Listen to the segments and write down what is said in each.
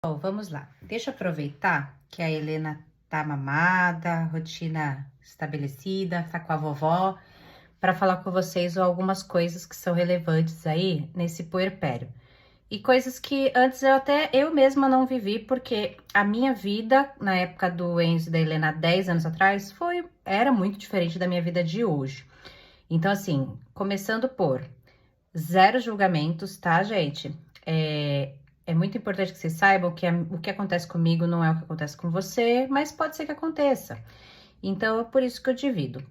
Bom, vamos lá. Deixa eu aproveitar que a Helena tá mamada, rotina estabelecida, tá com a vovó, para falar com vocês algumas coisas que são relevantes aí nesse puerpério. E coisas que antes eu mesma não vivi, porque a minha vida na época do Enzo e da Helena, há 10 anos atrás, era muito diferente da minha vida de hoje. Então, assim, começando por zero julgamentos, tá, gente? É muito importante que vocês saibam que o que acontece comigo não é o que acontece com você, mas pode ser que aconteça. Então, é por isso que eu divido.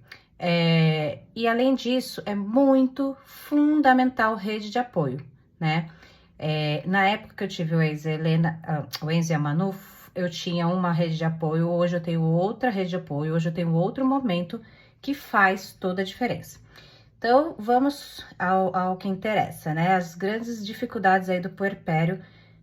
E além disso, é muito fundamental rede de apoio, né? Na época que eu tive o Enzo e a Manu, eu tinha uma rede de apoio, hoje eu tenho outra rede de apoio, hoje eu tenho outro momento que faz toda a diferença. Então, vamos ao que interessa, né? As grandes dificuldades aí do puerpério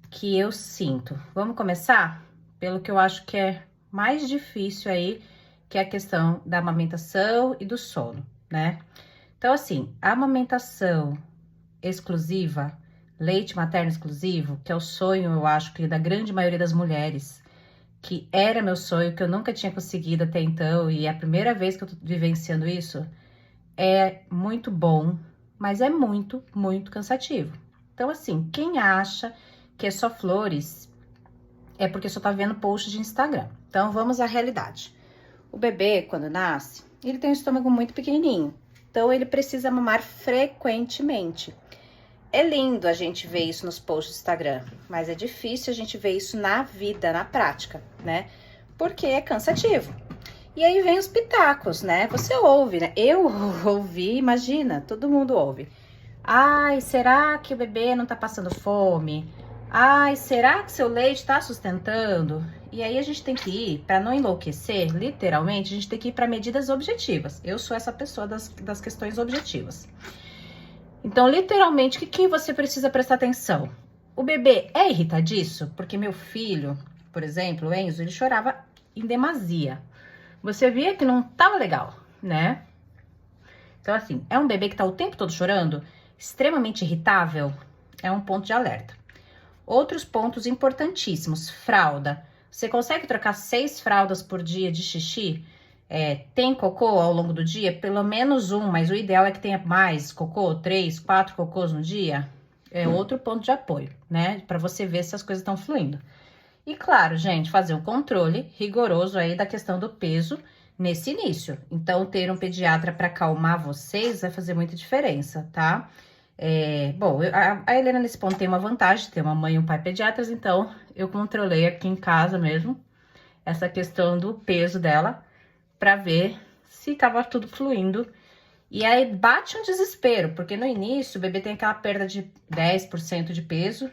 que eu sinto. Vamos começar pelo que eu acho que é mais difícil aí, que é a questão da amamentação e do sono, né? Então, assim, a amamentação exclusiva, leite materno exclusivo, que é o sonho, eu acho que da grande maioria das mulheres, que era meu sonho, que eu nunca tinha conseguido até então, e é a primeira vez que eu tô vivenciando isso, é muito bom, mas é muito, muito cansativo. Então, assim, quem acha que é só flores, é porque só tá vendo post de Instagram. Então, vamos à realidade. O bebê, quando nasce, ele tem um estômago muito pequenininho. Então, ele precisa mamar frequentemente. É lindo a gente ver isso nos posts do Instagram, mas é difícil a gente ver isso na vida, na prática, né? Porque é cansativo. E aí vem os pitacos, né? Você ouve, né? Eu ouvi, imagina, todo mundo ouve. Ai, será que o bebê não tá passando fome? Ai, será que seu leite tá sustentando? E aí a gente tem que ir, para não enlouquecer, literalmente, a gente tem que ir para medidas objetivas. Eu sou essa pessoa das questões objetivas. Então, literalmente, o que você precisa prestar atenção? O bebê é irritadiço? Porque meu filho, por exemplo, o Enzo, ele chorava em demasia. Você via que não tava legal, né? Então, assim, é um bebê que tá o tempo todo chorando, extremamente irritável, é um ponto de alerta. Outros pontos importantíssimos, fralda. Você consegue trocar 6 fraldas por dia de xixi? Tem cocô ao longo do dia? Pelo menos um, mas o ideal é que tenha mais cocô, 3, 4 cocôs no dia. É outro ponto de apoio, né? Para você ver se as coisas estão fluindo. E claro, gente, fazer um controle rigoroso aí da questão do peso nesse início. Então, ter um pediatra para acalmar vocês vai fazer muita diferença, tá? Bom, a Helena nesse ponto tem uma vantagem, de ter uma mãe e um pai pediatras, então eu controlei aqui em casa mesmo essa questão do peso dela para ver se tava tudo fluindo. E aí bate um desespero, porque no início o bebê tem aquela perda de 10% de peso,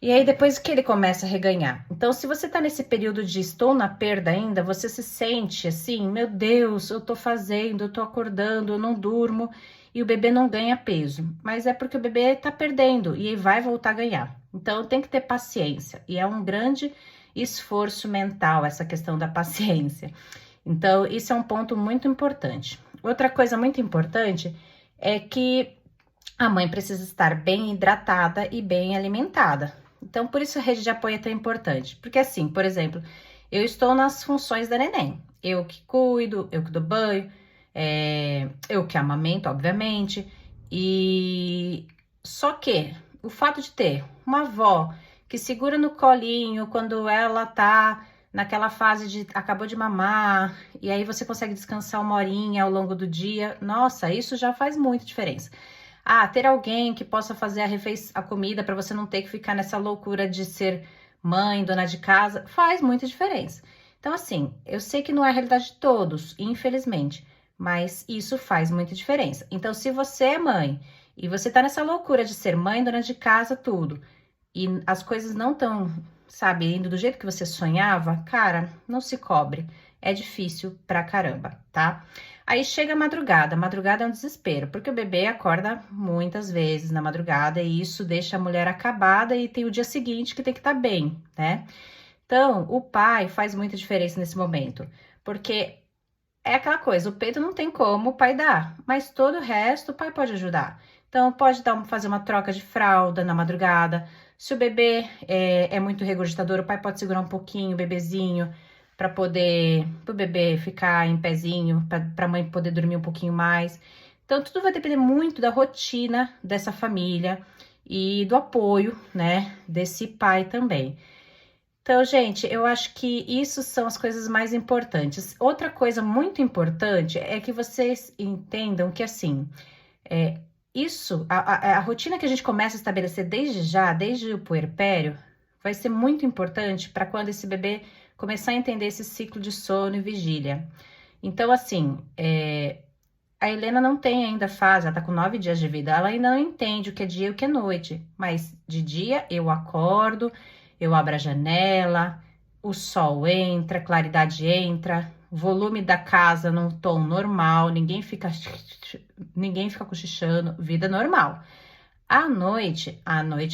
e aí, depois que ele começa a reganhar. Então, se você tá nesse período de estou na perda ainda, você se sente assim, meu Deus, eu tô fazendo, eu tô acordando, eu não durmo, e o bebê não ganha peso. Mas é porque o bebê tá perdendo e vai voltar a ganhar. Então, tem que ter paciência. E é um grande esforço mental essa questão da paciência. Então, isso é um ponto muito importante. Outra coisa muito importante é que a mãe precisa estar bem hidratada e bem alimentada. Então, por isso a rede de apoio é tão importante. Porque assim, por exemplo, eu estou nas funções da neném. Eu que cuido, eu que dou banho, eu que amamento, obviamente. E só que o fato de ter uma avó que segura no colinho quando ela tá naquela fase de acabou de mamar, e aí você consegue descansar uma horinha ao longo do dia, nossa, isso já faz muita diferença. Ah, ter alguém que possa fazer a comida para você não ter que ficar nessa loucura de ser mãe, dona de casa, faz muita diferença. Então, assim, eu sei que não é a realidade de todos, infelizmente, mas isso faz muita diferença. Então, se você é mãe e você tá nessa loucura de ser mãe, dona de casa, tudo, e as coisas não estão, sabe, indo do jeito que você sonhava, cara, não se cobre. É difícil pra caramba, tá? Aí chega a madrugada é um desespero, porque o bebê acorda muitas vezes na madrugada e isso deixa a mulher acabada e tem o dia seguinte que tem que estar bem, né? Então, o pai faz muita diferença nesse momento, porque é aquela coisa, o peito não tem como o pai dar, mas todo o resto o pai pode ajudar. Então, pode fazer uma troca de fralda na madrugada, Se o bebê é muito regurgitador, o pai pode segurar um pouquinho o bebezinho para poder o bebê ficar em pezinho, para a mãe poder dormir um pouquinho mais. Então, tudo vai depender muito da rotina dessa família e do apoio, né, desse pai também. Então, gente, eu acho que isso são as coisas mais importantes. Outra coisa muito importante é que vocês entendam que, assim, a rotina que a gente começa a estabelecer desde já, desde o puerpério, vai ser muito importante para quando esse bebê começar a entender esse ciclo de sono e vigília. Então, assim, a Helena não tem ainda fase, ela tá com 9 dias de vida, ela ainda não entende o que é dia e o que é noite. Mas de dia eu acordo, eu abro a janela, o sol entra, a claridade entra, volume da casa num tom normal, ninguém fica cochichando, vida normal. À noite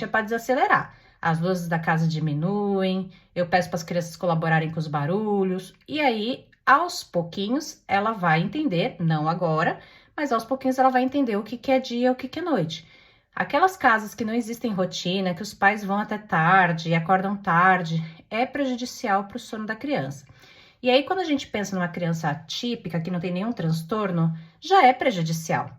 é para desacelerar. As luzes da casa diminuem, eu peço para as crianças colaborarem com os barulhos, e aí, aos pouquinhos, ela vai entender, não agora, mas aos pouquinhos ela vai entender o que que é dia e o que que é noite. Aquelas casas que não existem rotina, que os pais vão até tarde e acordam tarde, é prejudicial para o sono da criança. E aí, quando a gente pensa numa criança atípica, que não tem nenhum transtorno, já é prejudicial.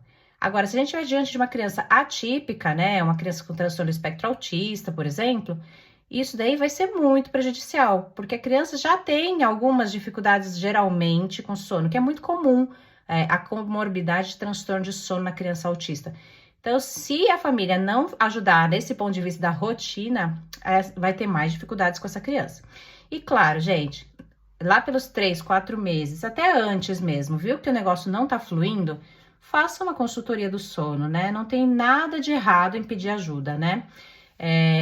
Agora, se a gente estiver diante de uma criança atípica, né, uma criança com transtorno do espectro autista, por exemplo, isso daí vai ser muito prejudicial, porque a criança já tem algumas dificuldades geralmente com sono, que é muito comum, a comorbidade de transtorno de sono na criança autista. Então, se a família não ajudar nesse ponto de vista da rotina, vai ter mais dificuldades com essa criança. E claro, gente, lá pelos 3, 4 meses, até antes mesmo, viu que o negócio não tá fluindo, faça uma consultoria do sono, né? Não tem nada de errado em pedir ajuda, né?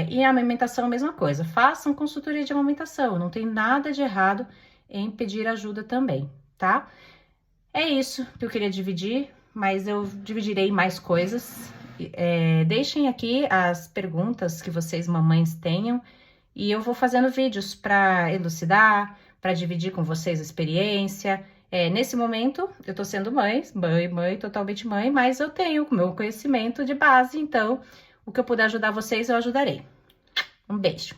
E a amamentação, a mesma coisa. Façam consultoria de amamentação, não tem nada de errado em pedir ajuda também, tá? É isso que eu queria dividir, mas eu dividirei mais coisas. Deixem aqui as perguntas que vocês, mamães, tenham, e eu vou fazendo vídeos para elucidar, para dividir com vocês a experiência. Nesse momento, eu tô sendo mãe, totalmente mãe, mas eu tenho o meu conhecimento de base, então, o que eu puder ajudar vocês, eu ajudarei. Um beijo!